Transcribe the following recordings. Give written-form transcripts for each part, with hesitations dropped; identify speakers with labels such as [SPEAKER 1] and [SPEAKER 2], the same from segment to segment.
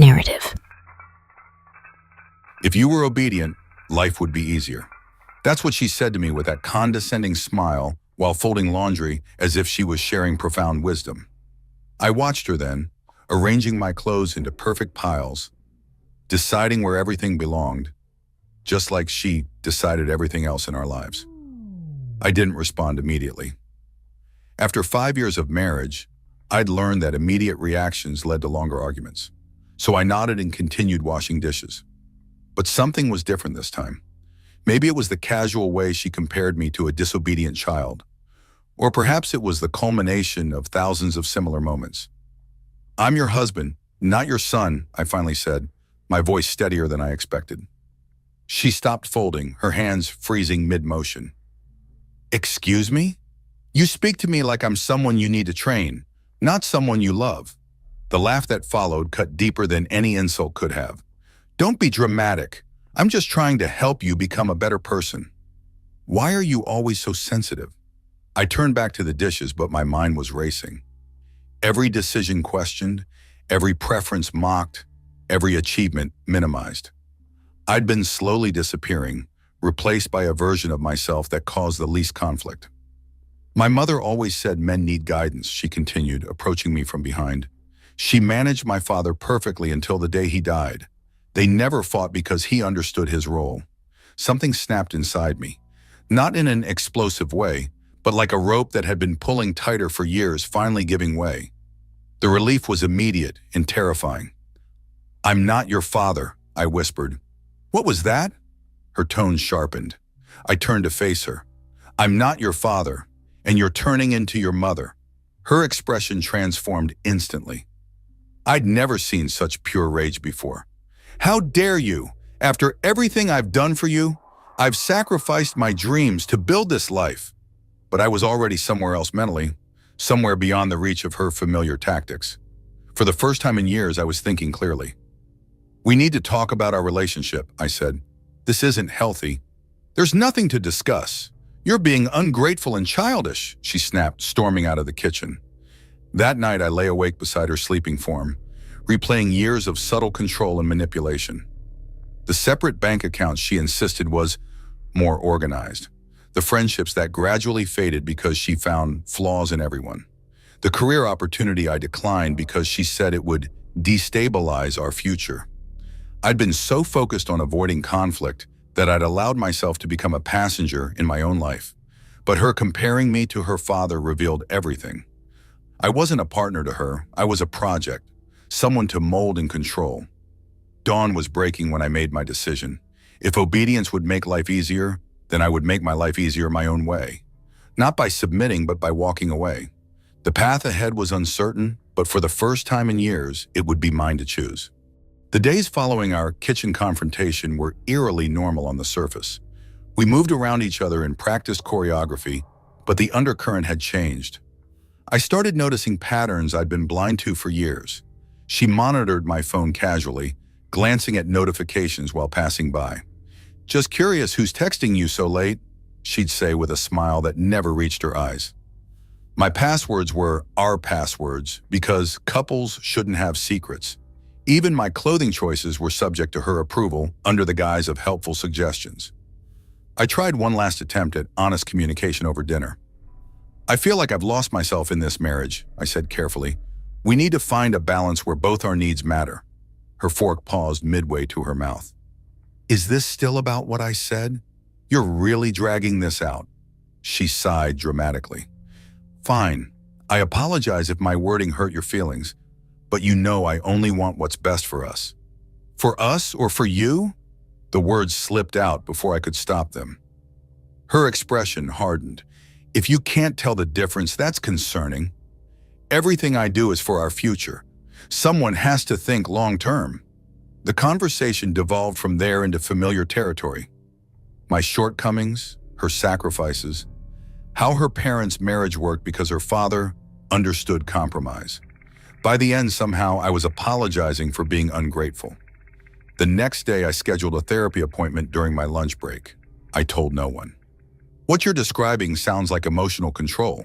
[SPEAKER 1] narrative.
[SPEAKER 2] If you were obedient, life would be easier. That's what she said to me with that condescending smile while folding laundry as if she was sharing profound wisdom. I watched her then, arranging my clothes into perfect piles, deciding where everything belonged, just like she decided everything else in our lives. I didn't respond immediately. After 5 years of marriage, I'd learned that immediate reactions led to longer arguments. So I nodded and continued washing dishes. But something was different this time. Maybe it was the casual way she compared me to a disobedient child. Or perhaps it was the culmination of thousands of similar moments. "I'm your husband, not your son," I finally said, my voice steadier than I expected. She stopped folding, her hands freezing mid-motion. "Excuse me? You speak to me like I'm someone you need to train, not someone you love." The laugh that followed cut deeper than any insult could have. "Don't be dramatic. I'm just trying to help you become a better person." "Why are you always so sensitive?" I turned back to the dishes, but my mind was racing. Every decision questioned, every preference mocked, every achievement minimized. I'd been slowly disappearing, replaced by a version of myself that caused the least conflict. "My mother always said men need guidance," she continued, approaching me from behind. "She managed my father perfectly until the day he died. They never fought because he understood his role." Something snapped inside me, not in an explosive way, but like a rope that had been pulling tighter for years finally giving way. The relief was immediate and terrifying. "I'm not your father," I whispered. "What was that?" Her tone sharpened. I turned to face her. "I'm not your father, and you're turning into your mother." Her expression transformed instantly. I'd never seen such pure rage before. "How dare you? After everything I've done for you, I've sacrificed my dreams to build this life." But I was already somewhere else mentally, somewhere beyond the reach of her familiar tactics. For the first time in years, I was thinking clearly. "We need to talk about our relationship," I said. "This isn't healthy." "There's nothing to discuss. You're being ungrateful and childish," she snapped, storming out of the kitchen. That night, I lay awake beside her sleeping form, replaying years of subtle control and manipulation. The separate bank accounts she insisted was more organized. The friendships that gradually faded because she found flaws in everyone. The career opportunity I declined because she said it would destabilize our future. I'd been so focused on avoiding conflict that I'd allowed myself to become a passenger in my own life. But her comparing me to her father revealed everything. I wasn't a partner to her, I was a project, someone to mold and control. Dawn was breaking when I made my decision. If obedience would make life easier, then I would make my life easier my own way. Not by submitting, but by walking away. The path ahead was uncertain, but for the first time in years, it would be mine to choose. The days following our kitchen confrontation were eerily normal on the surface. We moved around each other and practiced choreography, but the undercurrent had changed. I started noticing patterns I'd been blind to for years. She monitored my phone casually, glancing at notifications while passing by. "Just curious who's texting you so late," she'd say with a smile that never reached her eyes. My passwords were our passwords because couples shouldn't have secrets. Even my clothing choices were subject to her approval under the guise of helpful suggestions. I tried one last attempt at honest communication over dinner. "I feel like I've lost myself in this marriage," I said carefully. "We need to find a balance where both our needs matter." Her fork paused midway to her mouth. "Is this still about what I said? You're really dragging this out." She sighed dramatically. "Fine. I apologize if my wording hurt your feelings, but you know I only want what's best for us." "For us or for you?" The words slipped out before I could stop them. Her expression hardened. "If you can't tell the difference, that's concerning. Everything I do is for our future. Someone has to think long-term." The conversation devolved from there into familiar territory. My shortcomings, her sacrifices, how her parents' marriage worked because her father understood compromise. By the end, somehow, I was apologizing for being ungrateful. The next day, I scheduled a therapy appointment during my lunch break. I told no one. "What you're describing sounds like emotional control,"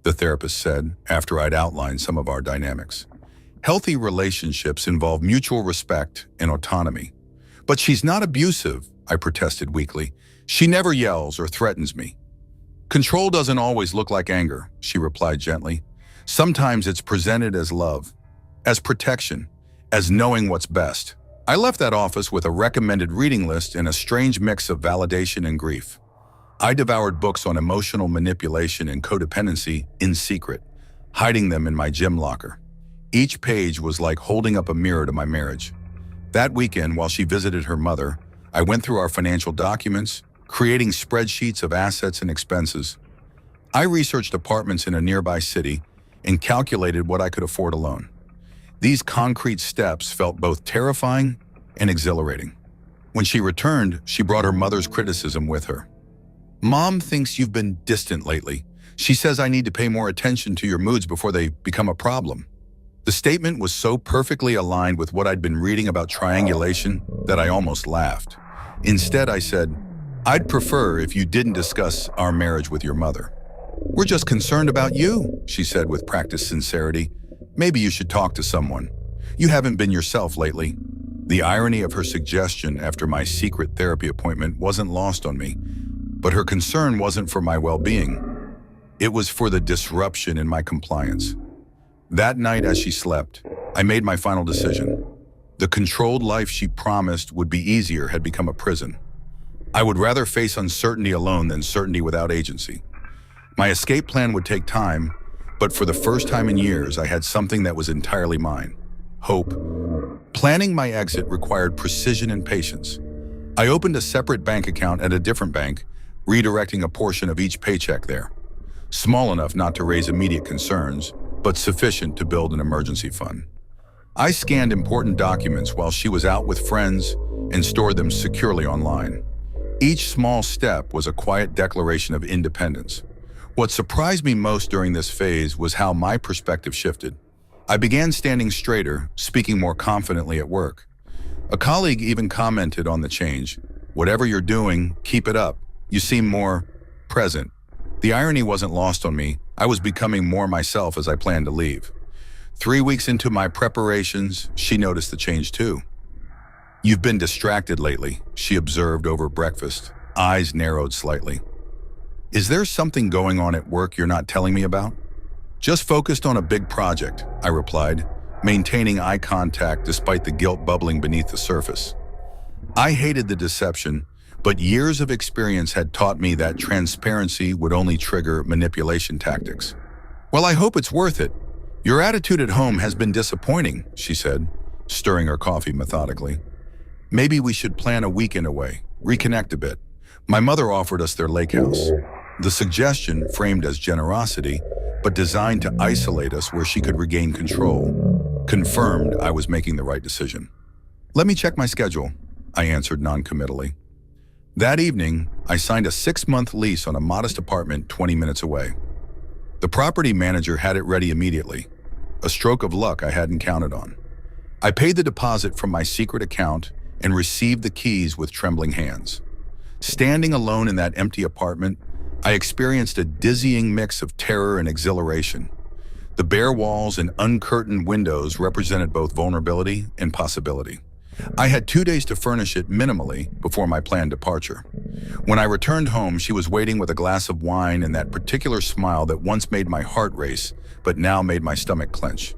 [SPEAKER 2] the therapist said after I'd outlined some of our dynamics. Healthy relationships involve mutual respect and autonomy. But she's not abusive, I protested weakly. She never yells or threatens me. Control doesn't always look like anger, she replied gently. Sometimes it's presented as love, as protection, as knowing what's best. I left that office with a recommended reading list and a strange mix of validation and grief. I devoured books on emotional manipulation and codependency in secret, hiding them in my gym locker. Each page was like holding up a mirror to my marriage. That weekend, while she visited her mother, I went through our financial documents, creating spreadsheets of assets and expenses. I researched apartments in a nearby city and calculated what I could afford alone. These concrete steps felt both terrifying and exhilarating. When she returned, she brought her mother's criticism with her. Mom thinks you've been distant lately. She says I need to pay more attention to your moods before they become a problem. The statement was so perfectly aligned with what I'd been reading about triangulation that I almost laughed. Instead, I said, I'd prefer if you didn't discuss our marriage with your mother. We're just concerned about you, she said with practiced sincerity. Maybe you should talk to someone. You haven't been yourself lately. The irony of her suggestion after my secret therapy appointment wasn't lost on me, but her concern wasn't for my well-being. It was for the disruption in my compliance. That night as she slept, I made my final decision. The controlled life she promised would be easier had become a prison. I would rather face uncertainty alone than certainty without agency. My escape plan would take time, but for the first time in years, I had something that was entirely mine: hope. Planning my exit required precision and patience. I opened a separate bank account at a different bank, redirecting a portion of each paycheck there. Small enough not to raise immediate concerns, but sufficient to build an emergency fund. I scanned important documents while she was out with friends and stored them securely online. Each small step was a quiet declaration of independence. What surprised me most during this phase was how my perspective shifted. I began standing straighter, speaking more confidently at work. A colleague even commented on the change. Whatever you're doing, keep it up. You seem more present. The irony wasn't lost on me. I was becoming more myself as I planned to leave. 3 weeks into my preparations, she noticed the change too. You've been distracted lately, she observed over breakfast, eyes narrowed slightly. Is there something going on at work you're not telling me about? Just focused on a big project, I replied, maintaining eye contact despite the guilt bubbling beneath the surface. I hated the deception, but years of experience had taught me that transparency would only trigger manipulation tactics. Well, I hope it's worth it. Your attitude at home has been disappointing, she said, stirring her coffee methodically. Maybe we should plan a weekend away, reconnect a bit. My mother offered us their lake house. The suggestion, framed as generosity, but designed to isolate us where she could regain control, confirmed I was making the right decision. Let me check my schedule, I answered non-committally. That evening, I signed a 6-month lease on a modest apartment 20 minutes away. The property manager had it ready immediately, a stroke of luck I hadn't counted on. I paid the deposit from my secret account and received the keys with trembling hands. Standing alone in that empty apartment, I experienced a dizzying mix of terror and exhilaration. The bare walls and uncurtained windows represented both vulnerability and possibility. I had 2 days to furnish it minimally before my planned departure. When I returned home, she was waiting with a glass of wine and that particular smile that once made my heart race, but now made my stomach clench.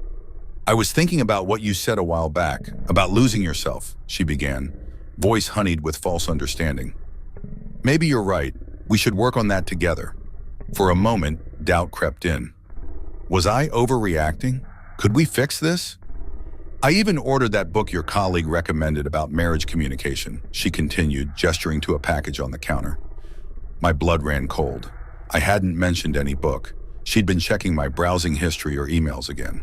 [SPEAKER 2] I was thinking about what you said a while back, about losing yourself, she began, voice honeyed with false understanding. Maybe you're right. We should work on that together. For a moment, doubt crept in. Was I overreacting? Could we fix this? I even ordered that book your colleague recommended about marriage communication, she continued, gesturing to a package on the counter. My blood ran cold. I hadn't mentioned any book. She'd been checking my browsing history or emails again.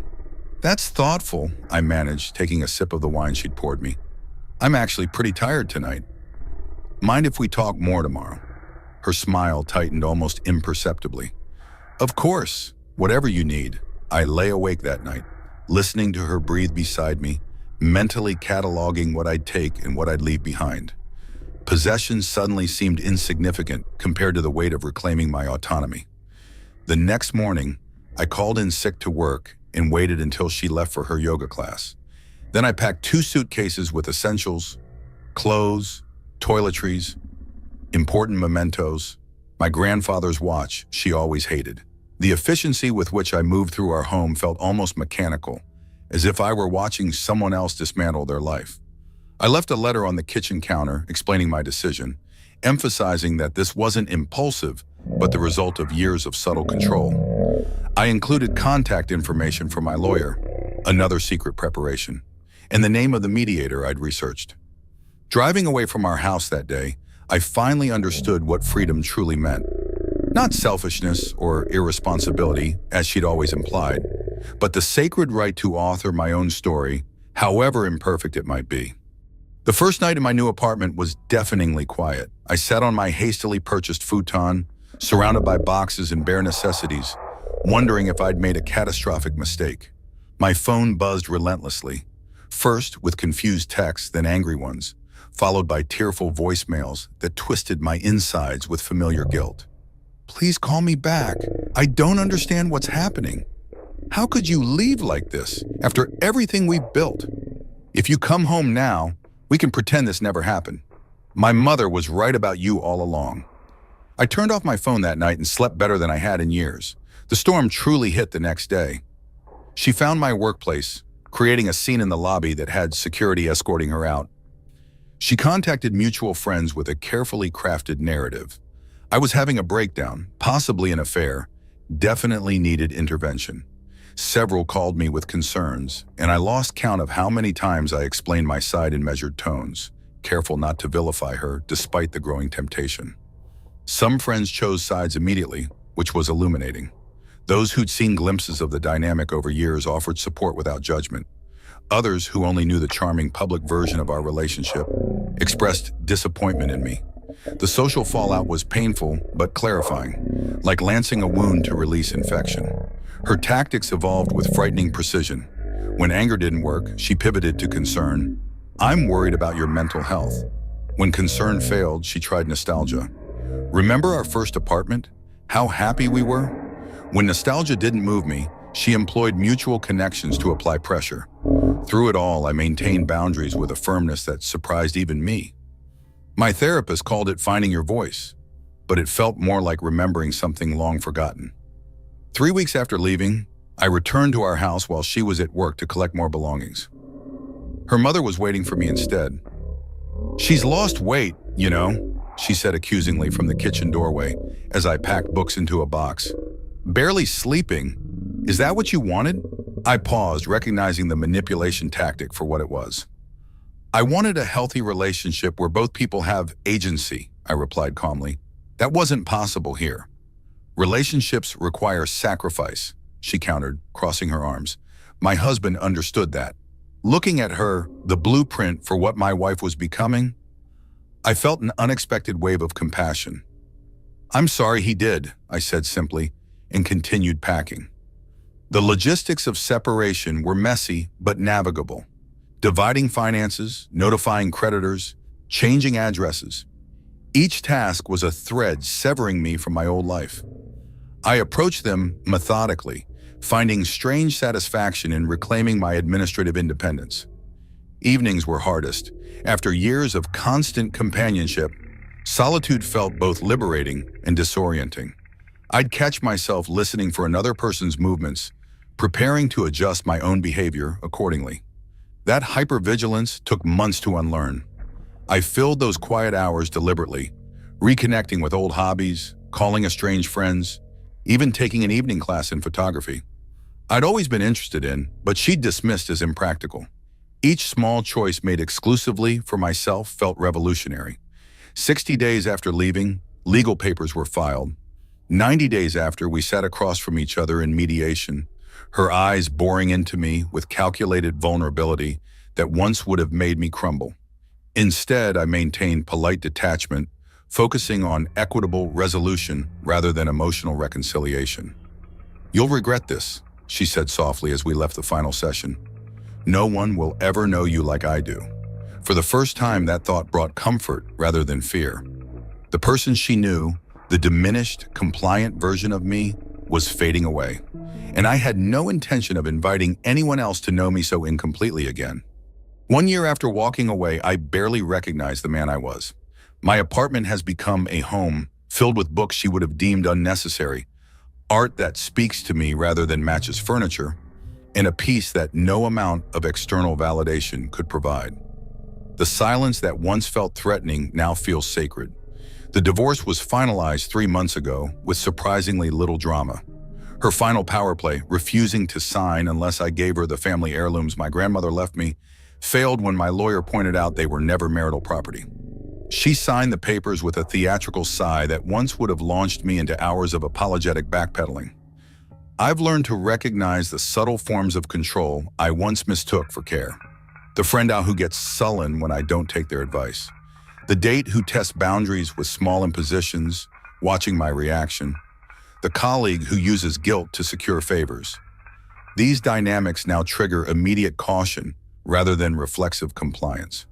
[SPEAKER 2] That's thoughtful, I managed, taking a sip of the wine she'd poured me. I'm actually pretty tired tonight. Mind if we talk more tomorrow? Her smile tightened almost imperceptibly. Of course, whatever you need. I lay awake that night, listening to her breathe beside me, mentally cataloging what I'd take and what I'd leave behind. Possessions suddenly seemed insignificant compared to the weight of reclaiming my autonomy. The next morning, I called in sick to work and waited until she left for her yoga class. Then I packed 2 suitcases with essentials, clothes, toiletries, important mementos, my grandfather's watch she always hated. The efficiency with which I moved through our home felt almost mechanical, as if I were watching someone else dismantle their life. I left a letter on the kitchen counter explaining my decision, emphasizing that this wasn't impulsive, but the result of years of subtle control. I included contact information for my lawyer, another secret preparation, and the name of the mediator I'd researched. Driving away from our house that day, I finally understood what freedom truly meant. Not selfishness or irresponsibility, as she'd always implied, but the sacred right to author my own story, however imperfect it might be. The first night in my new apartment was deafeningly quiet. I sat on my hastily purchased futon, surrounded by boxes and bare necessities, wondering if I'd made a catastrophic mistake. My phone buzzed relentlessly, first with confused texts, then angry ones, followed by tearful voicemails that twisted my insides with familiar guilt. Please call me back. I don't understand what's happening. How could you leave like this after everything we've built? If you come home now, we can pretend this never happened. My mother was right about you all along. I turned off my phone that night and slept better than I had in years. The storm truly hit the next day. She found my workplace, creating a scene in the lobby that had security escorting her out. She contacted mutual friends with a carefully crafted narrative. I was having a breakdown, possibly an affair, definitely needed intervention. Several called me with concerns, and I lost count of how many times I explained my side in measured tones, careful not to vilify her despite the growing temptation. Some friends chose sides immediately, which was illuminating. Those who'd seen glimpses of the dynamic over years offered support without judgment. Others, who only knew the charming public version of our relationship, expressed disappointment in me. The social fallout was painful but clarifying, like lancing a wound to release infection. Her tactics evolved with frightening precision. When anger didn't work, she pivoted to concern. I'm worried about your mental health. When concern failed, she tried nostalgia. Remember our first apartment? How happy we were? When nostalgia didn't move me, she employed mutual connections to apply pressure. Through it all, I maintained boundaries with a firmness that surprised even me. My therapist called it finding your voice, but it felt more like remembering something long forgotten. 3 weeks after leaving, I returned to our house while she was at work to collect more belongings. Her mother was waiting for me instead. She's lost weight, you know, she said accusingly from the kitchen doorway as I packed books into a box. Barely sleeping. Is that what you wanted? I paused, recognizing the manipulation tactic for what it was. I wanted a healthy relationship where both people have agency, I replied calmly. That wasn't possible here. Relationships require sacrifice, she countered, crossing her arms. My husband understood that. Looking at her, the blueprint for what my wife was becoming, I felt an unexpected wave of compassion. I'm sorry he did, I said simply, and continued packing. The logistics of separation were messy but navigable. Dividing finances, notifying creditors, changing addresses. Each task was a thread severing me from my old life. I approached them methodically, finding strange satisfaction in reclaiming my administrative independence. Evenings were hardest. After years of constant companionship, solitude felt both liberating and disorienting. I'd catch myself listening for another person's movements, preparing to adjust my own behavior accordingly. That hypervigilance took months to unlearn. I filled those quiet hours deliberately, reconnecting with old hobbies, calling estranged friends, even taking an evening class in photography. I'd always been interested in, but she'd dismissed as impractical. Each small choice made exclusively for myself felt revolutionary. 60 days after leaving, legal papers were filed. 90 days after, we sat across from each other in mediation, her eyes boring into me with calculated vulnerability that once would have made me crumble. Instead, I maintained polite detachment, focusing on equitable resolution rather than emotional reconciliation. You'll regret this, she said softly as we left the final session. No one will ever know you like I do. For the first time, that thought brought comfort rather than fear. The person she knew, the diminished, compliant version of me, was fading away, and I had no intention of inviting anyone else to know me so incompletely again. 1 year after walking away, I barely recognized the man I was. My apartment has become a home filled with books she would have deemed unnecessary, art that speaks to me rather than matches furniture, and a peace that no amount of external validation could provide. The silence that once felt threatening now feels sacred. The divorce was finalized 3 months ago with surprisingly little drama. Her final power play, refusing to sign unless I gave her the family heirlooms my grandmother left me, failed when my lawyer pointed out they were never marital property. She signed the papers with a theatrical sigh that once would have launched me into hours of apologetic backpedaling. I've learned to recognize the subtle forms of control I once mistook for care. The friend out who gets sullen when I don't take their advice. The date who tests boundaries with small impositions, watching my reaction. The colleague who uses guilt to secure favors. These dynamics now trigger immediate caution rather than reflexive compliance.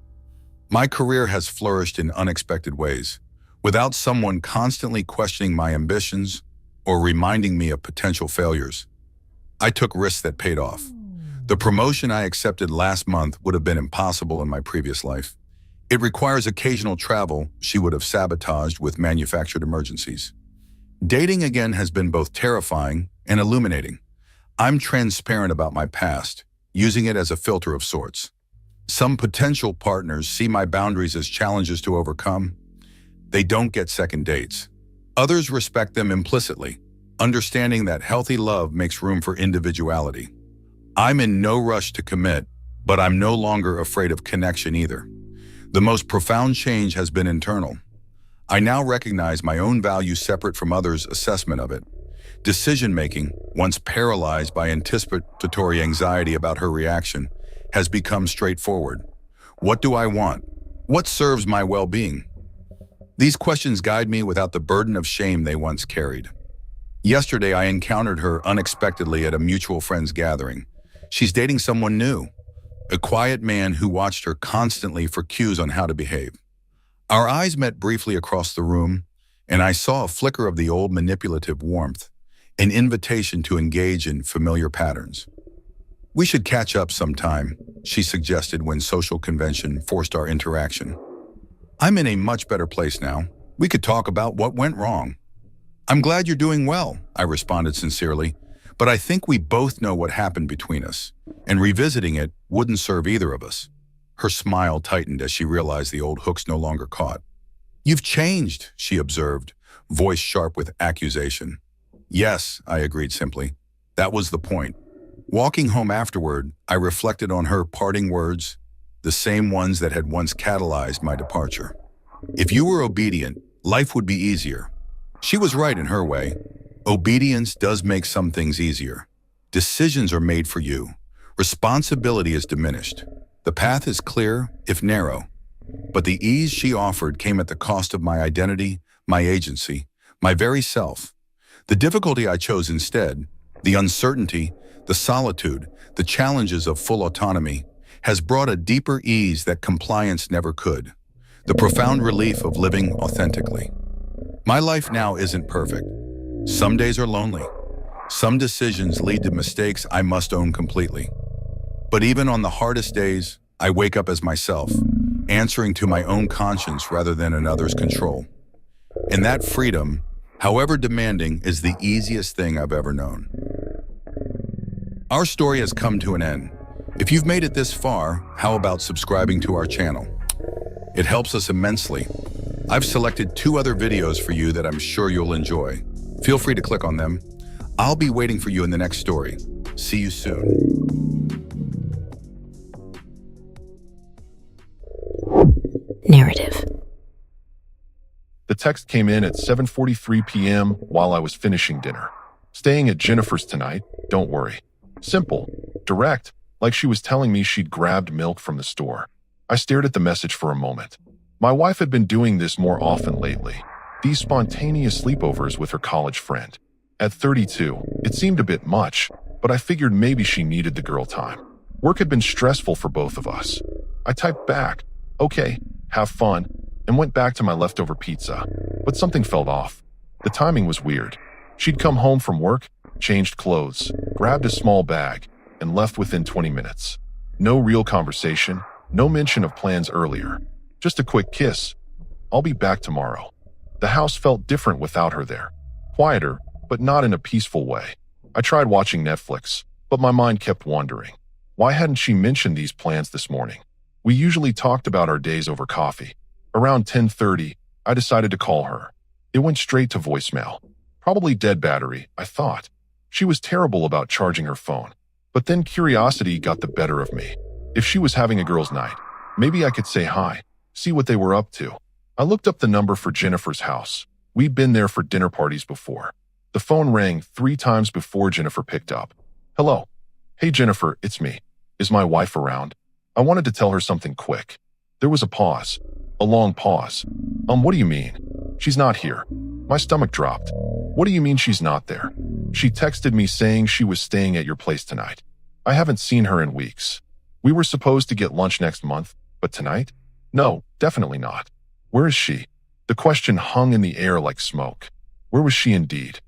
[SPEAKER 2] My career has flourished in unexpected ways, without someone constantly questioning my ambitions or reminding me of potential failures. I took risks that paid off. The promotion I accepted last month would have been impossible in my previous life. It requires occasional travel she would have sabotaged with manufactured emergencies. Dating again has been both terrifying and illuminating. I'm transparent about my past, using it as a filter of sorts. Some potential partners see my boundaries as challenges to overcome. They don't get second dates. Others respect them implicitly, understanding that healthy love makes room for individuality. I'm in no rush to commit, but I'm no longer afraid of connection either. The most profound change has been internal. I now recognize my own value separate from others' assessment of it. Decision-making, once paralyzed by anticipatory anxiety about her reaction, has become straightforward. What do I want? What serves my well-being? These questions guide me without the burden of shame they once carried. Yesterday, I encountered her unexpectedly at a mutual friend's gathering. She's dating someone new, a quiet man who watched her constantly for cues on how to behave. Our eyes met briefly across the room, and I saw a flicker of the old manipulative warmth, an invitation to engage in familiar patterns. We should catch up sometime, she suggested when social convention forced our interaction. I'm in a much better place now. We could talk about what went wrong. I'm glad you're doing well, I responded sincerely, but I think we both know what happened between us, and revisiting it wouldn't serve either of us. Her smile tightened as she realized the old hooks no longer caught. You've changed, she observed, voice sharp with accusation. Yes, I agreed simply. That was the point. Walking home afterward, I reflected on her parting words, the same ones that had once catalyzed my departure. If you were obedient, life would be easier. She was right in her way. Obedience does make some things easier. Decisions are made for you. Responsibility is diminished. The path is clear, if narrow. But the ease she offered came at the cost of my identity, my agency, my very self. The difficulty I chose instead, the uncertainty, the solitude, the challenges of full autonomy, has brought a deeper ease that compliance never could. The profound relief of living authentically. My life now isn't perfect. Some days are lonely. Some decisions lead to mistakes I must own completely. But even on the hardest days, I wake up as myself, answering to my own conscience rather than another's control. And that freedom, however demanding, is the easiest thing I've ever known. Our story has come to an end. If you've made it this far, how about subscribing to our channel? It helps us immensely. I've selected 2 other videos for you that I'm sure you'll enjoy. Feel free to click on them. I'll be waiting for you in the next story. See you soon.
[SPEAKER 1] Narrative.
[SPEAKER 3] The text came in at 7:43 p.m. while I was finishing dinner. Staying at Jennifer's tonight, don't worry. Simple, direct, like she was telling me she'd grabbed milk from the store. I stared at the message for a moment. My wife had been doing this more often lately, these spontaneous sleepovers with her college friend. At 32, it seemed a bit much, but I figured maybe she needed the girl time. Work had been stressful for both of us. I typed back, okay, have fun, and went back to my leftover pizza. But something felt off. The timing was weird. She'd come home from work, changed clothes, grabbed a small bag, and left within 20 minutes. No real conversation, no mention of plans earlier. Just a quick kiss. I'll be back tomorrow. The house felt different without her there. Quieter, but not in a peaceful way. I tried watching Netflix, but my mind kept wandering. Why hadn't she mentioned these plans this morning? We usually talked about our days over coffee. Around 10:30, I decided to call her. It went straight to voicemail. Probably dead battery, I thought. She was terrible about charging her phone. But then curiosity got the better of me. If she was having a girls' night, maybe I could say hi, see what they were up to. I looked up the number for Jennifer's house. We'd been there for dinner parties before. The phone rang 3 times before Jennifer picked up. Hello. Hey Jennifer, it's me. Is my wife around? I wanted to tell her something quick. There was a pause. A long pause. What do you mean? She's not here. My stomach dropped. What do you mean she's not there? She texted me saying she was staying at your place tonight. I haven't seen her in weeks. We were supposed to get lunch next month, but tonight? No, definitely not. Where is she? The question hung in the air like smoke. Where was she indeed?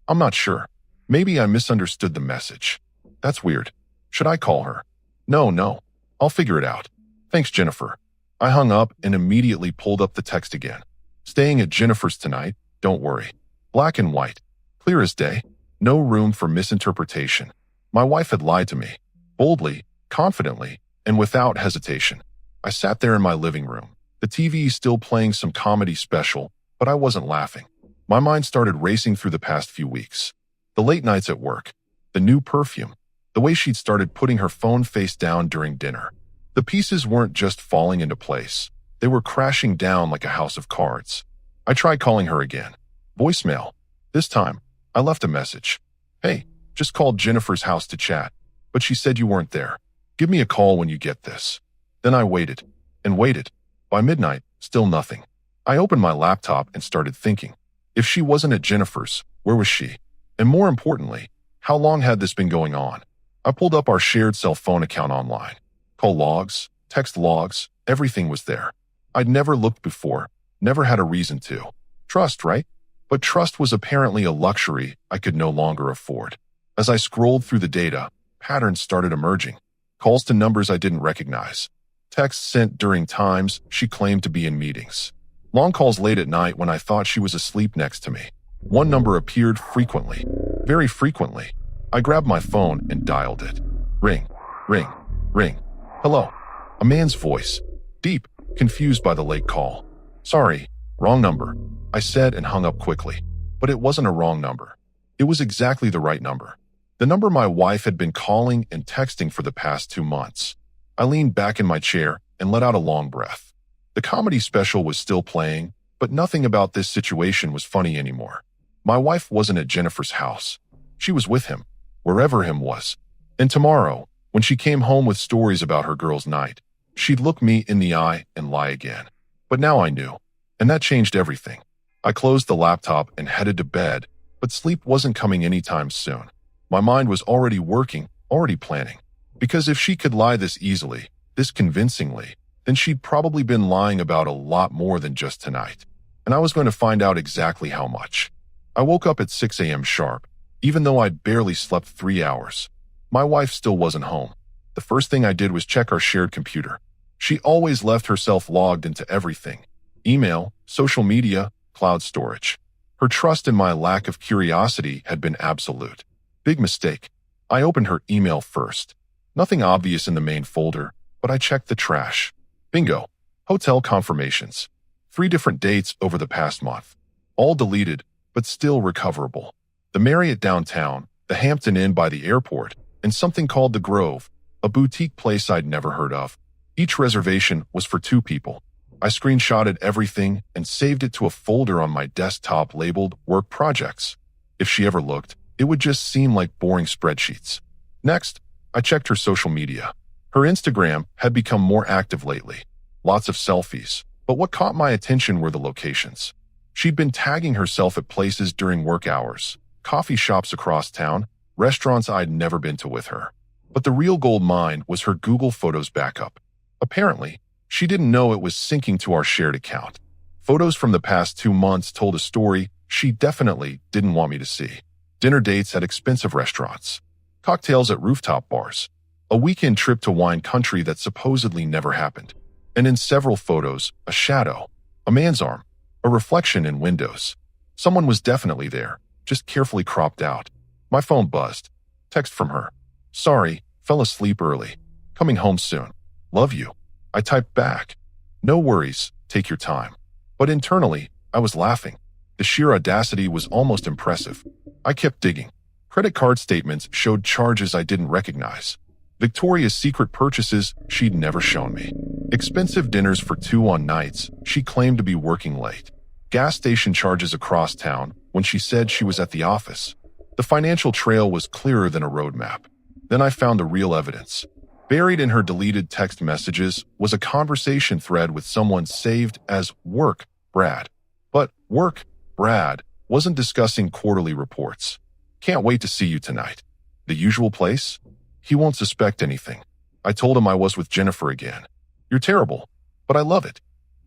[SPEAKER 3] I'm not sure. Maybe I misunderstood the message. That's weird. Should I call her? No. I'll figure it out. Thanks, Jennifer. I hung up and immediately pulled up the text again. Staying at Jennifer's tonight, don't worry. Black and white. Clear as day. No room for misinterpretation. My wife had lied to me. Boldly, confidently, and without hesitation. I sat there in my living room. The TV still playing some comedy special, but I wasn't laughing. My mind started racing through the past few weeks. The late nights at work. The new perfume. The way she'd started putting her phone face down during dinner. The pieces weren't just falling into place. They were crashing down like a house of cards. I tried calling her again. Voicemail. This time, I left a message. Hey, just called Jennifer's house to chat, but she said you weren't there. Give me a call when you get this. Then I waited and waited. By midnight, still nothing. I opened my laptop and started thinking. If she wasn't at Jennifer's, where was she? And more importantly, how long had this been going on? I pulled up our shared cell phone account online. Call logs, text logs, everything was there. I'd never looked before, never had a reason to. Trust, right? But trust was apparently a luxury I could no longer afford. As I scrolled through the data, patterns started emerging. Calls to numbers I didn't recognize. Texts sent during times she claimed to be in meetings. Long calls late at night when I thought she was asleep next to me. One number appeared frequently, very frequently. I grabbed my phone and dialed it. Ring, ring, ring. Hello. A man's voice. Deep, confused by the late call. Sorry, wrong number, I said and hung up quickly. But it wasn't a wrong number. It was exactly the right number. The number my wife had been calling and texting for the past 2 months. I leaned back in my chair and let out a long breath. The comedy special was still playing, but nothing about this situation was funny anymore. My wife wasn't at Jennifer's house. She was with him, wherever him was. And tomorrow, when she came home with stories about her girls' night, she'd look me in the eye and lie again. But now I knew, and that changed everything. I closed the laptop and headed to bed, but sleep wasn't coming anytime soon. My mind was already working, already planning. Because if she could lie this easily, this convincingly, then she'd probably been lying about a lot more than just tonight. And I was going to find out exactly how much. I woke up at 6 a.m. sharp, even though I'd barely slept 3 hours. My wife still wasn't home. The first thing I did was check our shared computer. She always left herself logged into everything. Email, social media, cloud storage. Her trust in my lack of curiosity had been absolute. Big mistake. I opened her email first. Nothing obvious in the main folder, but I checked the trash. Bingo. Hotel confirmations. 3 different dates over the past month. All deleted, but still recoverable. The Marriott downtown, the Hampton Inn by the airport, and something called the Grove, a boutique place I'd never heard of. Each reservation was for 2 people. I screenshotted everything and saved it to a folder on my desktop labeled Work Projects. If she ever looked, it would just seem like boring spreadsheets. Next, I checked her social media. Her Instagram had become more active lately. Lots of selfies. But what caught my attention were the locations. She'd been tagging herself at places during work hours, coffee shops across town, restaurants I'd never been to with her. But the real gold mine was her Google Photos backup. Apparently, she didn't know it was syncing to our shared account. Photos from the past 2 months told a story she definitely didn't want me to see. Dinner dates at expensive restaurants, cocktails at rooftop bars, a weekend trip to wine country that supposedly never happened. And in several photos, a shadow, a man's arm, a reflection in windows. Someone was definitely there, just carefully cropped out. My phone buzzed. Text from her. Sorry, fell asleep early. Coming home soon. Love you. I typed back. No worries, take your time. But internally, I was laughing. The sheer audacity was almost impressive. I kept digging. Credit card statements showed charges I didn't recognize. Victoria's Secret purchases she'd never shown me. Expensive dinners for 2 on nights she claimed to be working late. Gas station charges across town when she said she was at the office. The financial trail was clearer than a roadmap. Then I found the real evidence. Buried in her deleted text messages was a conversation thread with someone saved as Work Brad. But Work Brad wasn't discussing quarterly reports. Can't wait to see you tonight. The usual place? He won't suspect anything. I told him I was with Jennifer again. You're terrible, but I love it.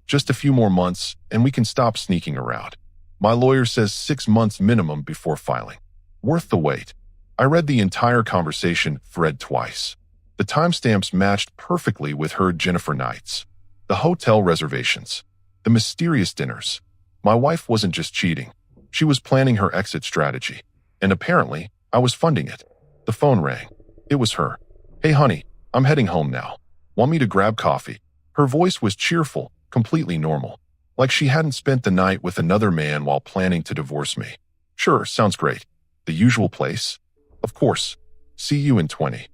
[SPEAKER 3] Just a few more months and we can stop sneaking around. My lawyer says 6 months minimum before filing. Worth the wait. I read the entire conversation thread twice. The timestamps matched perfectly with her Jennifer nights. The hotel reservations. The mysterious dinners. My wife wasn't just cheating. She was planning her exit strategy. And apparently, I was funding it. The phone rang. It was her. Hey honey, I'm heading home now. Want me to grab coffee? Her voice was cheerful, completely normal. Like she hadn't spent the night with another man while planning to divorce me. Sure, sounds great. The usual place? Of course. See you in 20.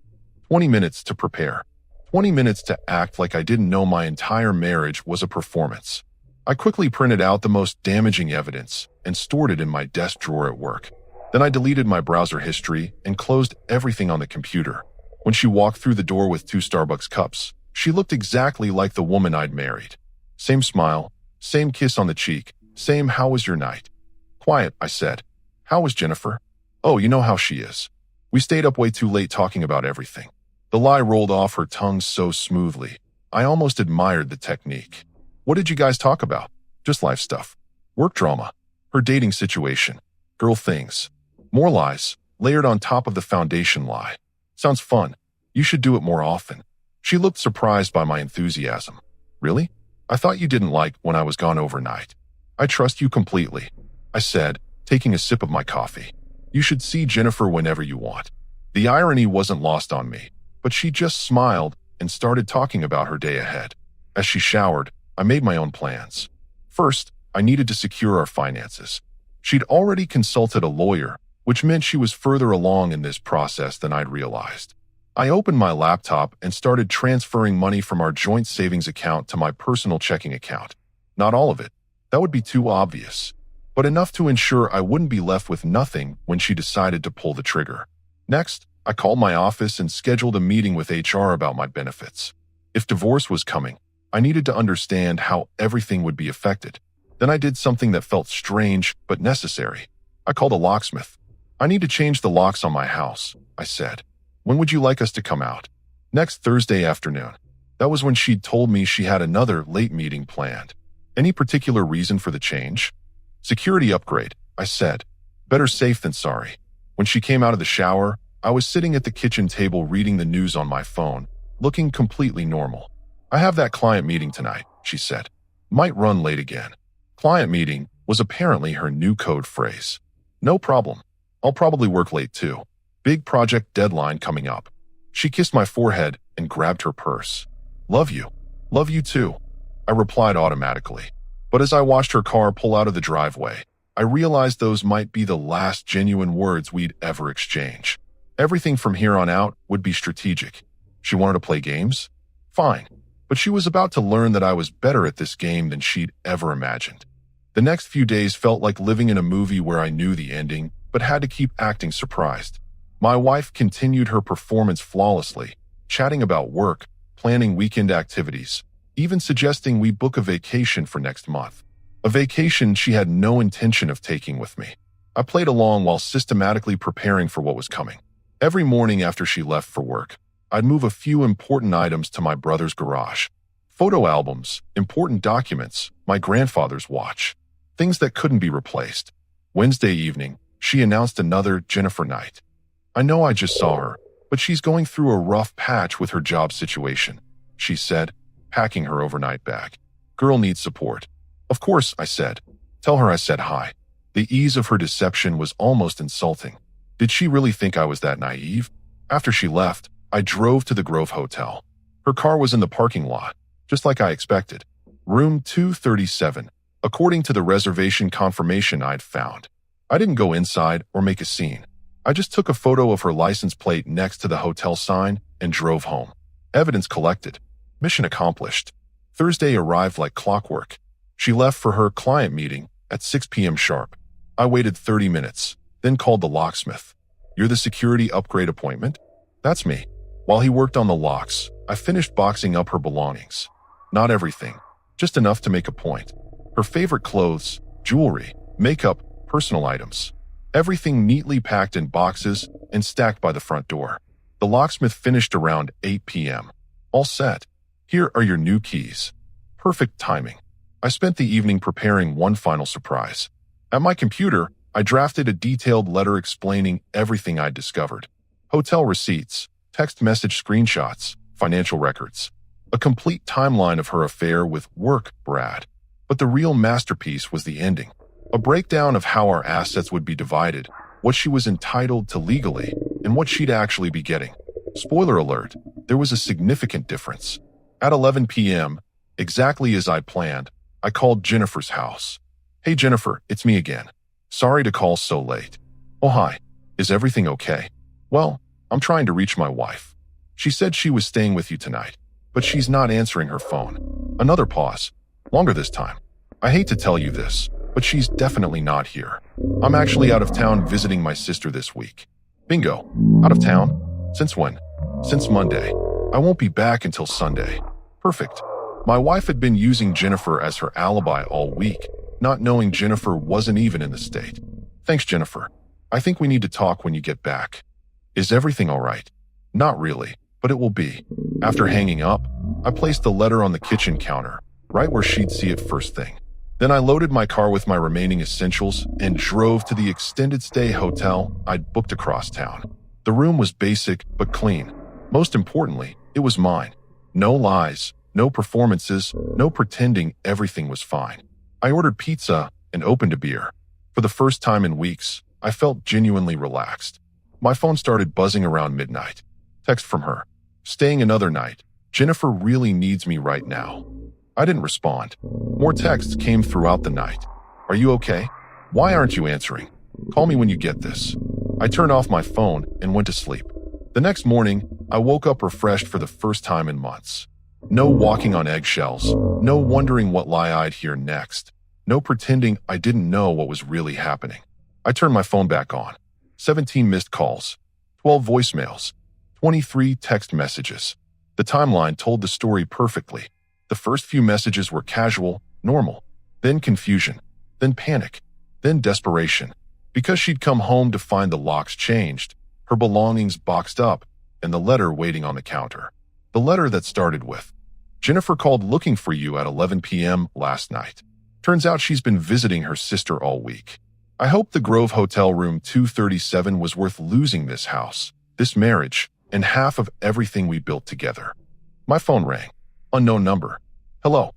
[SPEAKER 3] 20 minutes to prepare. 20 minutes to act like I didn't know my entire marriage was a performance. I quickly printed out the most damaging evidence and stored it in my desk drawer at work. Then I deleted my browser history and closed everything on the computer. When she walked through the door with 2 Starbucks cups, she looked exactly like the woman I'd married. Same smile, same kiss on the cheek, same "How was your night?" Quiet, I said. How was Jennifer? Oh, you know how she is. We stayed up way too late talking about everything. The lie rolled off her tongue so smoothly. I almost admired the technique. What did you guys talk about? Just life stuff. Work drama. Her dating situation. Girl things. More lies, layered on top of the foundation lie. Sounds fun. You should do it more often. She looked surprised by my enthusiasm. Really? I thought you didn't like when I was gone overnight. I trust you completely, I said, taking a sip of my coffee. You should see Jennifer whenever you want. The irony wasn't lost on me, but she just smiled and started talking about her day ahead. As she showered, I made my own plans. First, I needed to secure our finances. She'd already consulted a lawyer, which meant she was further along in this process than I'd realized. I opened my laptop and started transferring money from our joint savings account to my personal checking account. Not all of it. That would be too obvious. But enough to ensure I wouldn't be left with nothing when she decided to pull the trigger. Next, I called my office and scheduled a meeting with HR about my benefits. If divorce was coming, I needed to understand how everything would be affected. Then I did something that felt strange but necessary. I called a locksmith. I need to change the locks on my house, I said. When would you like us to come out? Next Thursday afternoon. That was when she'd told me she had another late meeting planned. Any particular reason for the change? Security upgrade, I said. Better safe than sorry. When she came out of the shower, I was sitting at the kitchen table reading the news on my phone, looking completely normal. I have that client meeting tonight, she said. Might run late again. Client meeting was apparently her new code phrase. No problem. I'll probably work late too. Big project deadline coming up. She kissed my forehead and grabbed her purse. Love you. Love you too. I replied automatically. But as I watched her car pull out of the driveway, I realized those might be the last genuine words we'd ever exchange. Everything from here on out would be strategic. She wanted to play games? Fine. But she was about to learn that I was better at this game than she'd ever imagined. The next few days felt like living in a movie where I knew the ending, but had to keep acting surprised. My wife continued her performance flawlessly, chatting about work, planning weekend activities, even suggesting we book a vacation for next month. A vacation she had no intention of taking with me. I played along while systematically preparing for what was coming. Every morning after she left for work, I'd move a few important items to my brother's garage. Photo albums, important documents, my grandfather's watch. Things that couldn't be replaced. Wednesday evening, she announced another Jennifer night. I know I just saw her, but she's going through a rough patch with her job situation, she said, packing her overnight bag. Girl needs support. Of course, I said. Tell her I said hi. The ease of her deception was almost insulting. Did she really think I was that naive? After she left, I drove to the Grove Hotel. Her car was in the parking lot, just like I expected. Room 237, according to the reservation confirmation I'd found. I didn't go inside or make a scene. I just took a photo of her license plate next to the hotel sign and drove home. Evidence collected. Mission accomplished. Thursday arrived like clockwork. She left for her client meeting at 6 p.m. sharp. I waited 30 minutes, then called the locksmith. You're the security upgrade appointment? That's me. While he worked on the locks, I finished boxing up her belongings. Not everything, just enough to make a point. Her favorite clothes, jewelry, makeup, personal items. Everything neatly packed in boxes and stacked by the front door. The locksmith finished around 8 p.m. All set. Here are your new keys. Perfect timing. I spent the evening preparing one final surprise. At my computer, I drafted a detailed letter explaining everything I'd discovered. Hotel receipts, text message screenshots, financial records. A complete timeline of her affair with work Brad. But the real masterpiece was the ending. A breakdown of how our assets would be divided, what she was entitled to legally, and what she'd actually be getting. Spoiler alert, there was a significant difference. At 11 p.m., exactly as I'd planned, I called Jennifer's house. Hey Jennifer, it's me again. Sorry to call so late. Oh hi, is everything okay? Well, I'm trying to reach my wife. She said she was staying with you tonight, but she's not answering her phone. Another pause. Longer this time. I hate to tell you this, but she's definitely not here. I'm actually out of town visiting my sister this week. Bingo. Out of town? Since when? Since Monday. I won't be back until Sunday. Perfect. My wife had been using Jennifer as her alibi all week, not knowing Jennifer wasn't even in the state. Thanks, Jennifer. I think we need to talk when you get back. Is everything all right? Not really, but it will be. After hanging up, I placed the letter on the kitchen counter, right where she'd see it first thing. Then I loaded my car with my remaining essentials and drove to the extended stay hotel I'd booked across town. The room was basic but clean. Most importantly, it was mine. No lies, no performances, no pretending everything was fine. I ordered pizza and opened a beer. For the first time in weeks, I felt genuinely relaxed. My phone started buzzing around midnight. Text from her. Staying another night. Jennifer really needs me right now. I didn't respond. More texts came throughout the night. Are you okay? Why aren't you answering? Call me when you get this. I turned off my phone and went to sleep. The next morning, I woke up refreshed for the first time in months. No walking on eggshells. No wondering what lie I'd hear next. No pretending I didn't know what was really happening. I turned my phone back on. 17 missed calls. 12 voicemails. 23 text messages. The timeline told the story perfectly. The first few messages were casual, normal, then confusion, then panic, then desperation. Because she'd come home to find the locks changed, her belongings boxed up, and the letter waiting on the counter. The letter that started with, Jennifer called looking for you at 11 p.m. last night. Turns out she's been visiting her sister all week. I hope the Grove Hotel room 237 was worth losing this house, this marriage, and half of everything we built together. My phone rang. Unknown number. Hello.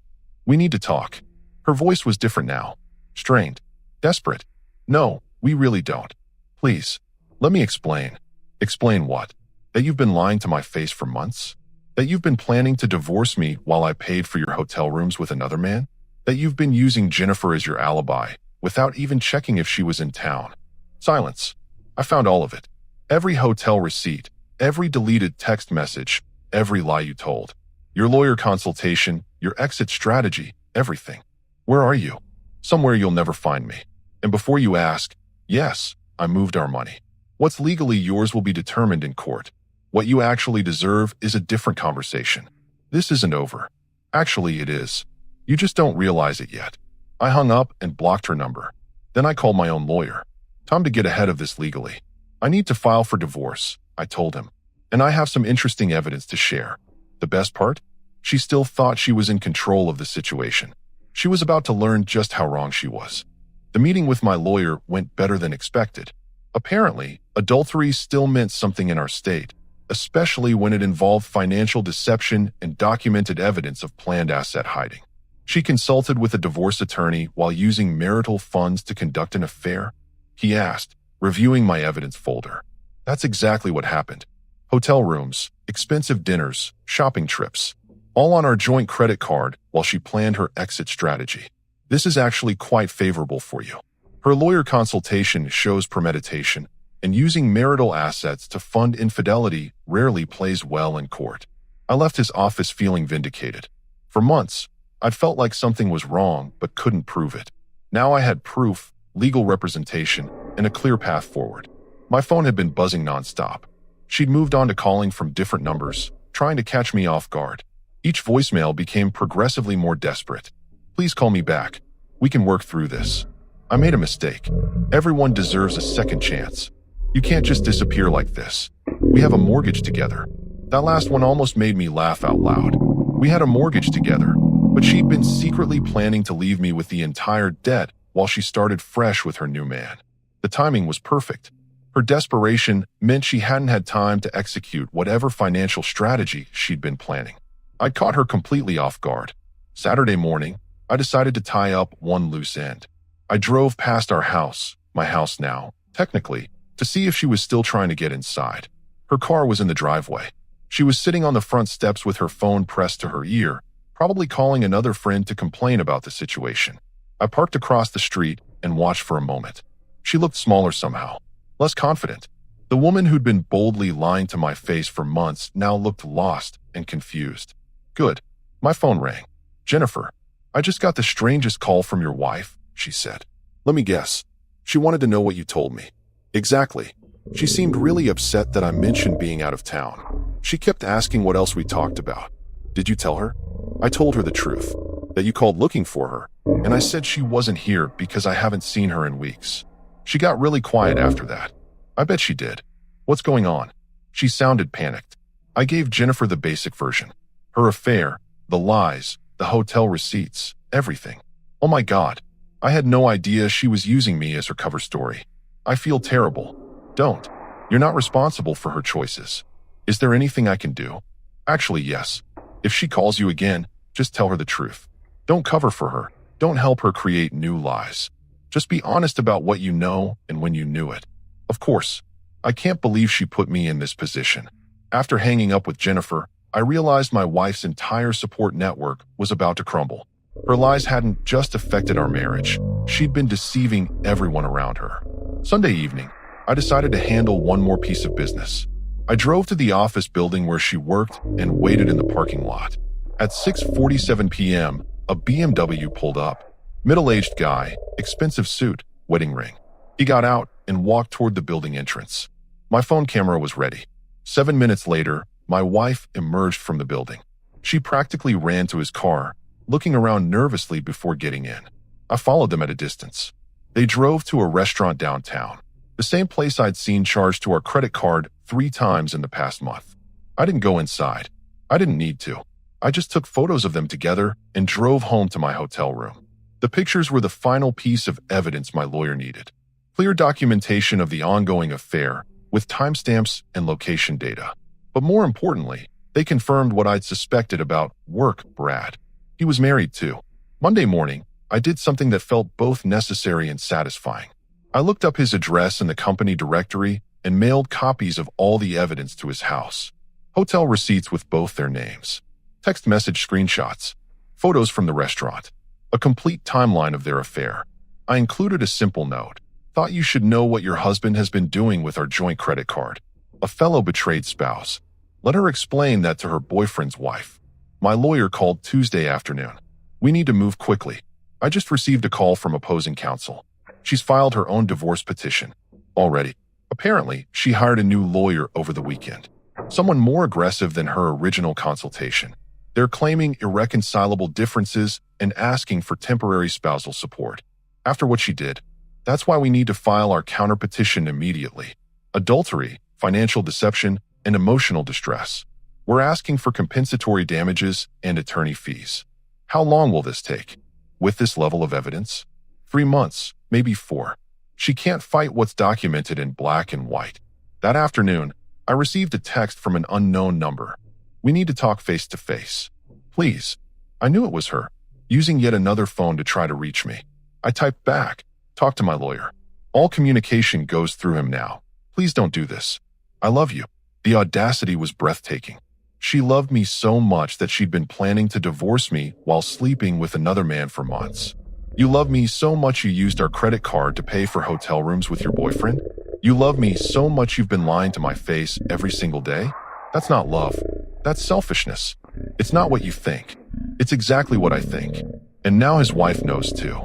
[SPEAKER 3] We need to talk. Her voice was different now. Strained. Desperate. No, we really don't. Please, let me explain. Explain what? That you've been lying to my face for months? That you've been planning to divorce me while I paid for your hotel rooms with another man? That you've been using Jennifer as your alibi without even checking if she was in town? Silence. I found all of it. Every hotel receipt, every deleted text message, every lie you told. Your lawyer consultation, your exit strategy, everything. Where are you? Somewhere you'll never find me. And before you ask, yes, I moved our money. What's legally yours will be determined in court. What you actually deserve is a different conversation. This isn't over. Actually, it is. You just don't realize it yet. I hung up and blocked her number. Then I called my own lawyer. Time to get ahead of this legally. I need to file for divorce, I told him. And I have some interesting evidence to share. The best part? She still thought she was in control of the situation. She was about to learn just how wrong she was. The meeting with my lawyer went better than expected. Apparently, adultery still meant something in our state, especially when it involved financial deception and documented evidence of planned asset hiding. She consulted with a divorce attorney while using marital funds to conduct an affair? He asked, reviewing my evidence folder. That's exactly what happened. Hotel rooms, expensive dinners, shopping trips, all on our joint credit card while she planned her exit strategy. This is actually quite favorable for you. Her lawyer consultation shows premeditation, and using marital assets to fund infidelity rarely plays well in court. I left his office feeling vindicated. For months, I'd felt like something was wrong but couldn't prove it. Now I had proof, legal representation, and a clear path forward. My phone had been buzzing nonstop. She'd moved on to calling from different numbers, trying to catch me off guard. Each voicemail became progressively more desperate. Please call me back. We can work through this. I made a mistake. Everyone deserves a second chance. You can't just disappear like this. We have a mortgage together. That last one almost made me laugh out loud. We had a mortgage together, but she'd been secretly planning to leave me with the entire debt while she started fresh with her new man. The timing was perfect. Her desperation meant she hadn't had time to execute whatever financial strategy she'd been planning. I caught her completely off guard. Saturday morning, I decided to tie up one loose end. I drove past our house, my house now, technically, to see if she was still trying to get inside. Her car was in the driveway. She was sitting on the front steps with her phone pressed to her ear, probably calling another friend to complain about the situation. I parked across the street and watched for a moment. She looked smaller somehow, less confident. The woman who'd been boldly lying to my face for months now looked lost and confused. Good. My phone rang. Jennifer, I just got the strangest call from your wife, she said. Let me guess. She wanted to know what you told me. Exactly. She seemed really upset that I mentioned being out of town. She kept asking what else we talked about. Did you tell her? I told her the truth, that you called looking for her, and I said she wasn't here because I haven't seen her in weeks. She got really quiet after that. I bet she did. What's going on? She sounded panicked. I gave Jennifer the basic version. Her affair, the lies, the hotel receipts, everything. Oh my God. I had no idea she was using me as her cover story. I feel terrible. Don't. You're not responsible for her choices. Is there anything I can do? Actually, yes. If she calls you again, just tell her the truth. Don't cover for her. Don't help her create new lies. Just be honest about what you know and when you knew it. Of course, I can't believe she put me in this position. After hanging up with Jennifer, I realized my wife's entire support network was about to crumble. Her lies hadn't just affected our marriage. She'd been deceiving everyone around her. Sunday evening, I decided to handle one more piece of business. I drove to the office building where she worked and waited in the parking lot. At 6:47 p.m., a BMW pulled up. Middle-aged guy, expensive suit, wedding ring. He got out and walked toward the building entrance. My phone camera was ready. 7 minutes later, my wife emerged from the building. She practically ran to his car, looking around nervously before getting in. I followed them at a distance. They drove to a restaurant downtown, the same place I'd seen charged to our credit card 3 times in the past month. I didn't go inside. I didn't need to. I just took photos of them together and drove home to my hotel room. The pictures were the final piece of evidence my lawyer needed. Clear documentation of the ongoing affair with timestamps and location data. But more importantly, they confirmed what I'd suspected about work Brad. He was married too. Monday morning, I did something that felt both necessary and satisfying. I looked up his address in the company directory and mailed copies of all the evidence to his house. Hotel receipts with both their names, text message screenshots, photos from the restaurant, a complete timeline of their affair. I included a simple note. Thought you should know what your husband has been doing with our joint credit card. A fellow betrayed spouse. Let her explain that to her boyfriend's wife. My lawyer called Tuesday afternoon. We need to move quickly. I just received a call from opposing counsel. She's filed her own divorce petition. Already. Apparently, she hired a new lawyer over the weekend. Someone more aggressive than her original consultation. They're claiming irreconcilable differences and asking for temporary spousal support. After what she did, that's why we need to file our counterpetition immediately. Adultery, financial deception, and emotional distress. We're asking for compensatory damages and attorney fees. How long will this take? With this level of evidence? 3 months, maybe 4. She can't fight what's documented in black and white. That afternoon, I received a text from an unknown number. We need to talk face to face. Please. I knew it was her, using yet another phone to try to reach me. I typed back, talk to my lawyer. All communication goes through him now. Please don't do this. I love you. The audacity was breathtaking. She loved me so much that she'd been planning to divorce me while sleeping with another man for months. You love me so much you used our credit card to pay for hotel rooms with your boyfriend? You love me so much you've been lying to my face every single day? That's not love. That's selfishness. It's not what you think. It's exactly what I think. And now his wife knows too.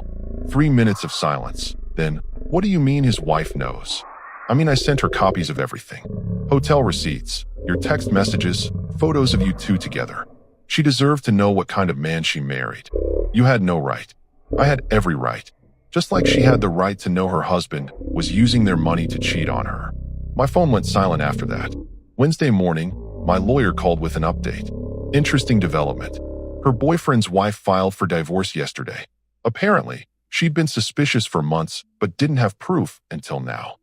[SPEAKER 3] 3 minutes of silence. Then, what do you mean his wife knows? I mean, I sent her copies of everything. Hotel receipts, your text messages, photos of you two together. She deserved to know what kind of man she married. You had no right. I had every right. Just like she had the right to know her husband was using their money to cheat on her. My phone went silent after that. Wednesday morning, my lawyer called with an update. Interesting development. Her boyfriend's wife filed for divorce yesterday. Apparently, she'd been suspicious for months but didn't have proof until now.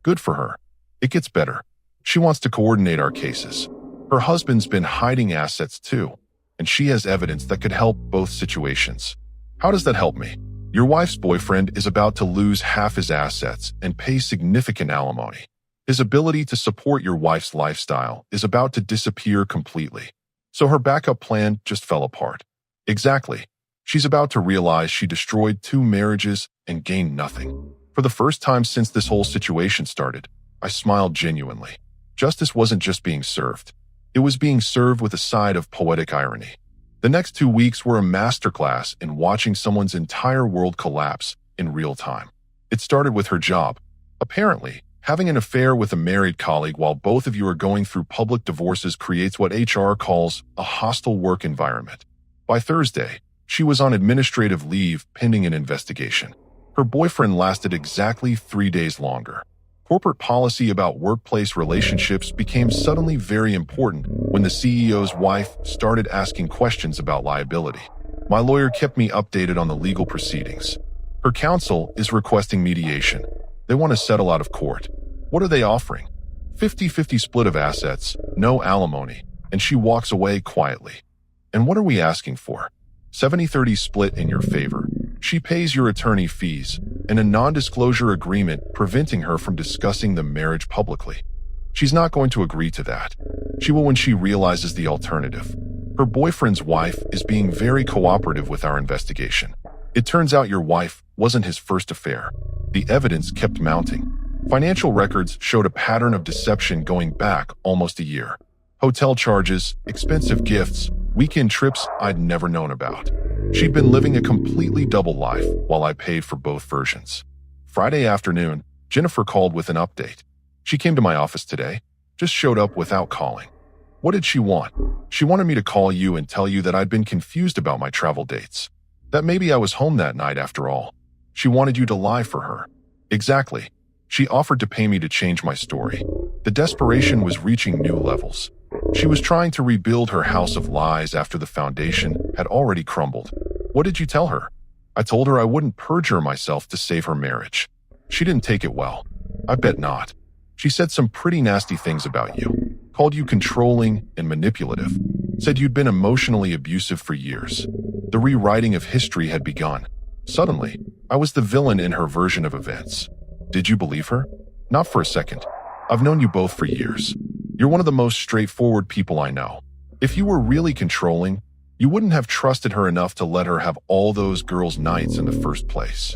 [SPEAKER 3] Good for her. It gets better. She wants to coordinate our cases. Her husband's been hiding assets too, and she has evidence that could help both situations. How does that help me? Your wife's boyfriend is about to lose half his assets and pay significant alimony. His ability to support your wife's lifestyle is about to disappear completely. So her backup plan just fell apart. Exactly. She's about to realize she destroyed 2 marriages and gained nothing. For the first time since this whole situation started, I smiled genuinely. Justice wasn't just being served. It was being served with a side of poetic irony. The next 2 weeks were a masterclass in watching someone's entire world collapse in real time. It started with her job. Apparently, having an affair with a married colleague while both of you are going through public divorces creates what HR calls a hostile work environment. By Thursday, she was on administrative leave pending an investigation. Her boyfriend lasted exactly 3 days longer. Corporate policy about workplace relationships became suddenly very important when the CEO's wife started asking questions about liability. My lawyer kept me updated on the legal proceedings. Her counsel is requesting mediation. They want to settle out of court. What are they offering? 50-50 split of assets, no alimony, and she walks away quietly. And what are we asking for? 70-30 split in your favor. She pays your attorney fees and a non-disclosure agreement preventing her from discussing the marriage publicly. She's not going to agree to that. She will when she realizes the alternative. Her boyfriend's wife is being very cooperative with our investigation. It turns out your wife wasn't his first affair. The evidence kept mounting. Financial records showed a pattern of deception going back almost a year. Hotel charges, expensive gifts, weekend trips I'd never known about. She'd been living a completely double life while I paid for both versions. Friday afternoon, Jennifer called with an update. She came to my office today, just showed up without calling. What did she want? She wanted me to call you and tell you that I'd been confused about my travel dates. That maybe I was home that night after all. She wanted you to lie for her. Exactly. She offered to pay me to change my story. The desperation was reaching new levels. She was trying to rebuild her house of lies after the foundation had already crumbled. What did you tell her? I told her I wouldn't perjure myself to save her marriage. She didn't take it well. I bet not. She said some pretty nasty things about you. Called you controlling and manipulative. Said you'd been emotionally abusive for years. The rewriting of history had begun. Suddenly, I was the villain in her version of events. Did you believe her? Not for a second. I've known you both for years. You're one of the most straightforward people I know. If you were really controlling, you wouldn't have trusted her enough to let her have all those girls' nights in the first place.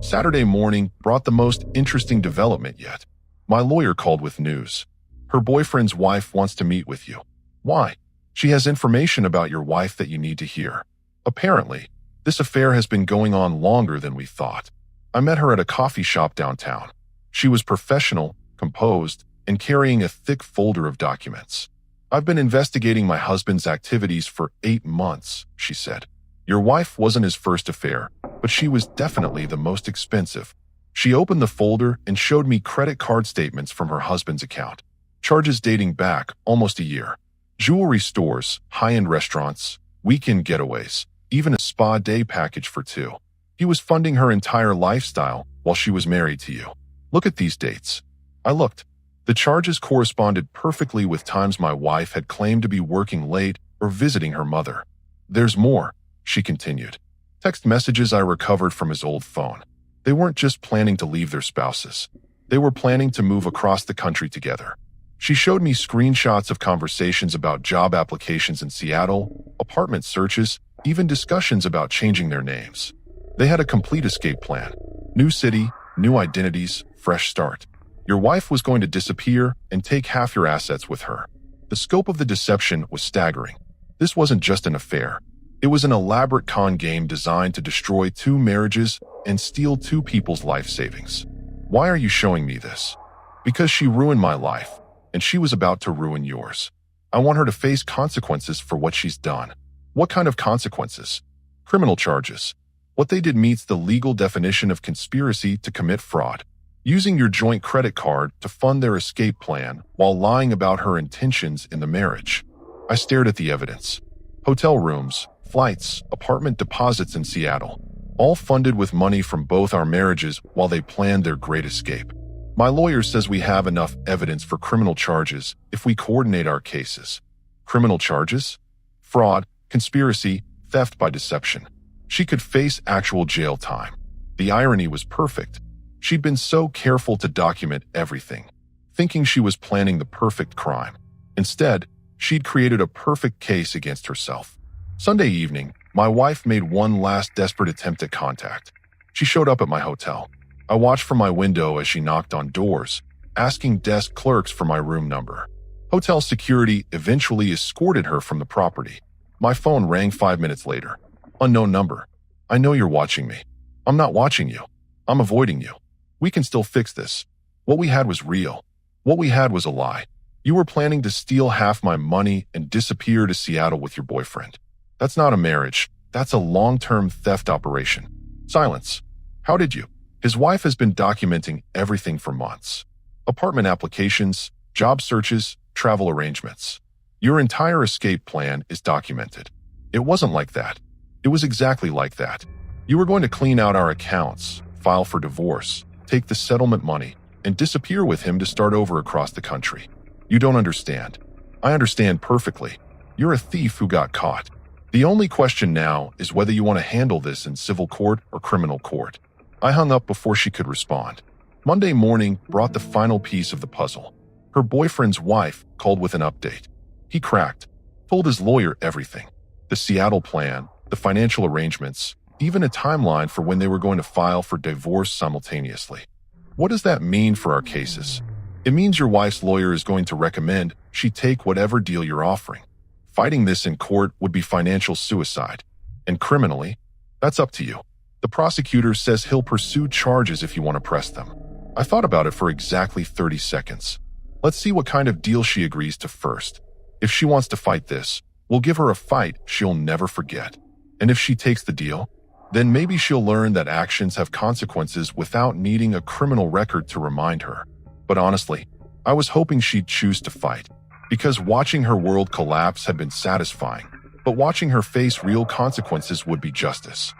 [SPEAKER 3] Saturday morning brought the most interesting development yet. My lawyer called with news. Her boyfriend's wife wants to meet with you. Why? She has information about your wife that you need to hear. Apparently, this affair has been going on longer than we thought. I met her at a coffee shop downtown. She was professional, composed, and carrying a thick folder of documents. I've been investigating my husband's activities for 8 months, she said. Your wife wasn't his first affair, but she was definitely the most expensive. She opened the folder and showed me credit card statements from her husband's account. Charges dating back almost a year. Jewelry stores, high-end restaurants, weekend getaways, even a spa day package for 2. He was funding her entire lifestyle while she was married to you. Look at these dates. I looked. The charges corresponded perfectly with times my wife had claimed to be working late or visiting her mother. There's more, she continued. Text messages I recovered from his old phone. They weren't just planning to leave their spouses. They were planning to move across the country together. She showed me screenshots of conversations about job applications in Seattle, apartment searches, even discussions about changing their names. They had a complete escape plan. New city, new identities, fresh start. Your wife was going to disappear and take half your assets with her. The scope of the deception was staggering. This wasn't just an affair. It was an elaborate con game designed to destroy 2 marriages and steal 2 people's life savings. Why are you showing me this? Because she ruined my life, and she was about to ruin yours. I want her to face consequences for what she's done. What kind of consequences? Criminal charges. What they did meets the legal definition of conspiracy to commit fraud. Using your joint credit card to fund their escape plan while lying about her intentions in the marriage. I stared at the evidence. Hotel rooms, flights, apartment deposits in Seattle, all funded with money from both our marriages while they planned their great escape. My lawyer says we have enough evidence for criminal charges if we coordinate our cases. Criminal charges? Fraud, conspiracy, theft by deception. She could face actual jail time. The irony was perfect. She'd been so careful to document everything, thinking she was planning the perfect crime. Instead, she'd created a perfect case against herself. Sunday evening, my wife made one last desperate attempt at contact. She showed up at my hotel. I watched from my window as she knocked on doors, asking desk clerks for my room number. Hotel security eventually escorted her from the property. My phone rang 5 minutes later. Unknown number. I know you're watching me. I'm not watching you. I'm avoiding you. We can still fix this. What we had was real. What we had was a lie. You were planning to steal half my money and disappear to Seattle with your boyfriend. That's not a marriage. That's a long-term theft operation. Silence. How did you? His wife has been documenting everything for months. Apartment applications, job searches, travel arrangements. Your entire escape plan is documented. It wasn't like that. It was exactly like that. You were going to clean out our accounts, file for divorce, take the settlement money, and disappear with him to start over across the country. You don't understand. I understand perfectly. You're a thief who got caught. The only question now is whether you want to handle this in civil court or criminal court. I hung up before she could respond. Monday morning brought the final piece of the puzzle. Her boyfriend's wife called with an update. He cracked, told his lawyer everything. The Seattle plan, the financial arrangements, even a timeline for when they were going to file for divorce simultaneously. What does that mean for our cases? It means your wife's lawyer is going to recommend she take whatever deal you're offering. Fighting this in court would be financial suicide. And criminally, that's up to you. The prosecutor says he'll pursue charges if you want to press them. I thought about it for exactly 30 seconds. Let's see what kind of deal she agrees to first. If she wants to fight this, we'll give her a fight she'll never forget. And if she takes the deal, then maybe she'll learn that actions have consequences without needing a criminal record to remind her. But honestly, I was hoping she'd choose to fight, because watching her world collapse had been satisfying, but watching her face real consequences would be justice.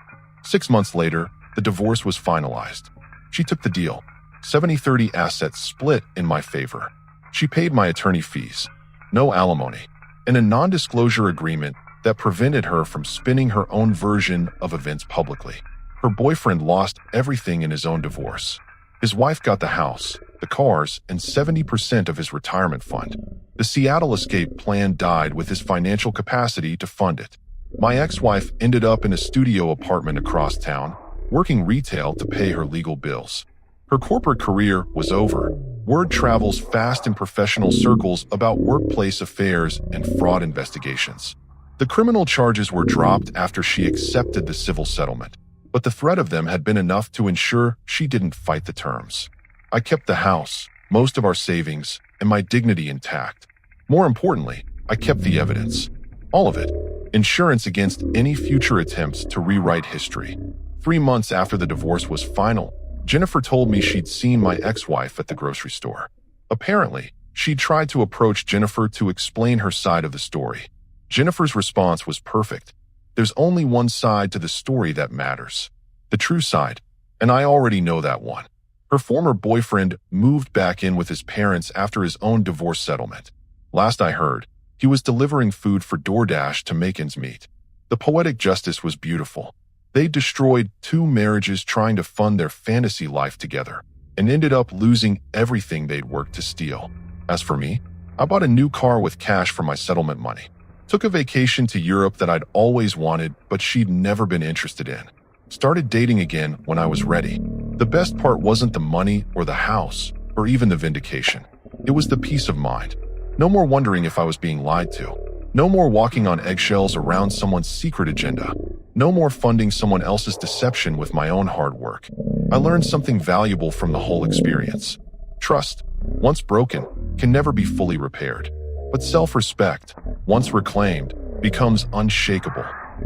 [SPEAKER 3] 6 months later, the divorce was finalized. She took the deal. 70-30 assets split in my favor. She paid my attorney fees, no alimony, and a non-disclosure agreement that prevented her from spinning her own version of events publicly. Her boyfriend lost everything in his own divorce. His wife got the house, the cars, and 70% of his retirement fund. The Seattle escape plan died with his financial capacity to fund it. My ex-wife ended up in a studio apartment across town, working retail to pay her legal bills. Her corporate career was over. Word travels fast in professional circles about workplace affairs and fraud investigations. The criminal charges were dropped after she accepted the civil settlement, but the threat of them had been enough to ensure she didn't fight the terms. I kept the house, most of our savings, and my dignity intact. More importantly, I kept the evidence. All of it. Insurance against any future attempts to rewrite history. 3 months after the divorce was final, Jennifer told me she'd seen my ex-wife at the grocery store. Apparently, she'd tried to approach Jennifer to explain her side of the story. Jennifer's response was perfect. There's only one side to the story that matters. The true side, and I already know that one. Her former boyfriend moved back in with his parents after his own divorce settlement. Last I heard, he was delivering food for DoorDash to make ends meet. The poetic justice was beautiful. They destroyed 2 marriages trying to fund their fantasy life together and ended up losing everything they'd worked to steal. As for me, I bought a new car with cash from my settlement money. Took a vacation to Europe that I'd always wanted, but she'd never been interested in. Started dating again when I was ready. The best part wasn't the money or the house or even the vindication. It was the peace of mind. No more wondering if I was being lied to. No more walking on eggshells around someone's secret agenda. No more funding someone else's deception with my own hard work. I learned something valuable from the whole experience. Trust, once broken, can never be fully repaired. But self-respect, once reclaimed, becomes unshakable.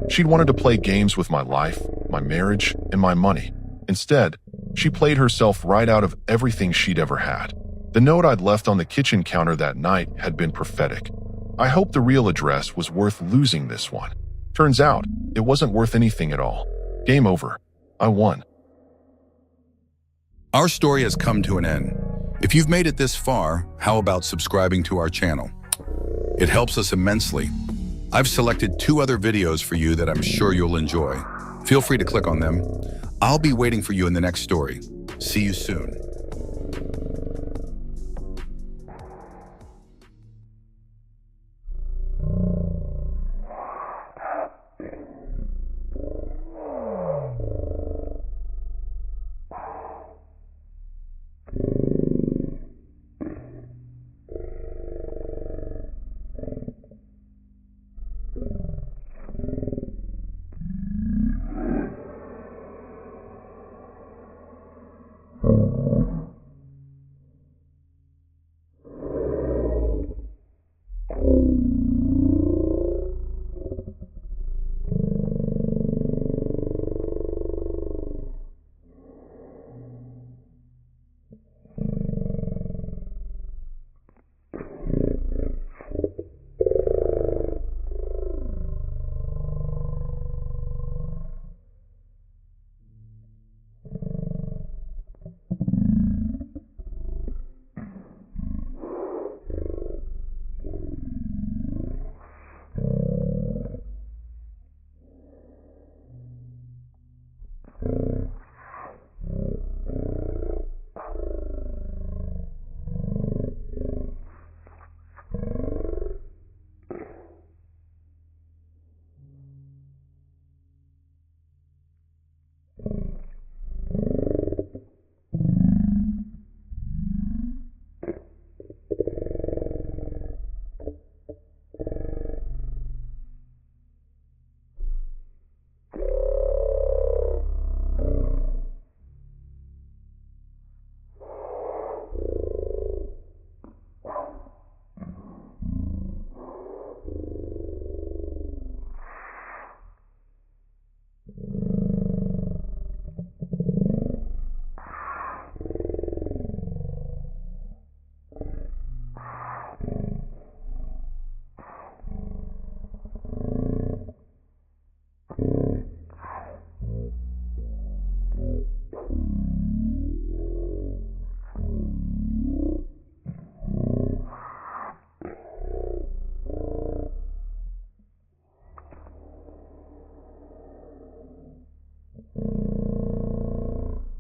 [SPEAKER 3] She'd wanted to play games with my life, my marriage, and my money. Instead, she played herself right out of everything she'd ever had. The note I'd left on the kitchen counter that night had been prophetic. I hoped the real address was worth losing this one. Turns out, it wasn't worth anything at all. Game over. I won.
[SPEAKER 2] Our story has come to an end. If you've made it this far, how about subscribing to our channel? It helps us immensely. I've selected 2 other videos for you that I'm sure you'll enjoy. Feel free to click on them. I'll be waiting for you in the next story. See you soon.